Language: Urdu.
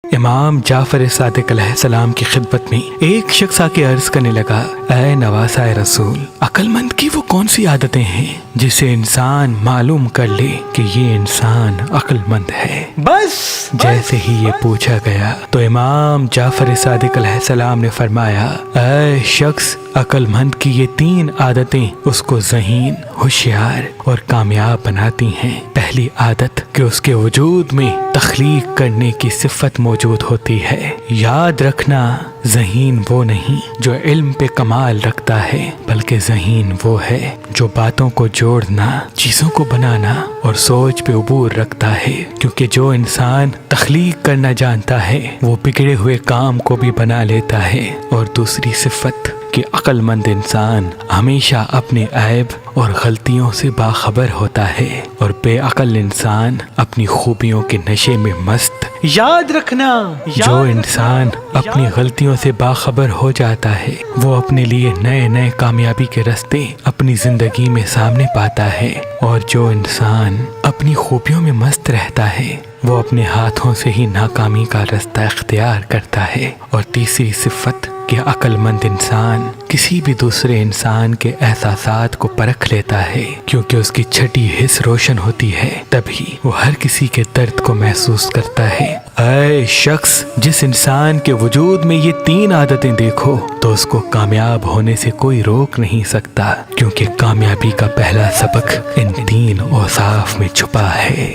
امام جعفر صادق علیہ السلام کی خدمت میں ایک شخص آ کے عرض کرنے لگا، اے نواسہ رسول، عقل مند کی وہ کون سی عادتیں ہیں جسے انسان معلوم کر لے کہ یہ انسان عقل مند ہے؟ جیسے ہی یہ پوچھا گیا تو امام جعفر صادق علیہ السلام نے فرمایا، اے شخص، عقل مند کی یہ 3 عادتیں اس کو ذہین، ہوشیار اور کامیاب بناتی ہیں۔ پہلی عادت کہ اس کے وجود میں تخلیق کرنے کی صفت موجود ہوتی ہے۔ یاد رکھنا، ذہین وہ نہیں جو علم پہ کمال رکھتا ہے، بلکہ ذہین وہ ہے جو باتوں کو جوڑنا، چیزوں کو بنانا اور سوچ پہ عبور رکھتا ہے، کیونکہ جو انسان تخلیق کرنا جانتا ہے وہ بگڑے ہوئے کام کو بھی بنا لیتا ہے۔ اور دوسری صفت کہ عقل مند انسان ہمیشہ اپنے عیب اور غلطیوں سے باخبر ہوتا ہے، اور بے عقل انسان اپنی خوبیوں کے نشے میں مست۔ یاد رکھنا، جو انسان اپنی غلطیوں سے باخبر ہو جاتا ہے وہ اپنے لیے نئے کامیابی کے راستے اپنی زندگی میں سامنے پاتا ہے، اور جو انسان اپنی خوبیوں میں مست رہتا ہے وہ اپنے ہاتھوں سے ہی ناکامی کا راستہ اختیار کرتا ہے۔ اور تیسری صفت کہ عقل مند انسان کسی بھی دوسرے انسان کے احساسات کو پرکھ لیتا ہے، کیونکہ اس کی چھٹی حس روشن ہوتی ہے، تبھی وہ ہر کسی کے درد کو محسوس کرتا ہے۔ اے شخص، جس انسان کے وجود میں یہ 3 عادتیں دیکھو تو اس کو کامیاب ہونے سے کوئی روک نہیں سکتا، کیونکہ کامیابی کا پہلا سبق ان 3 اوصاف میں چھپا ہے۔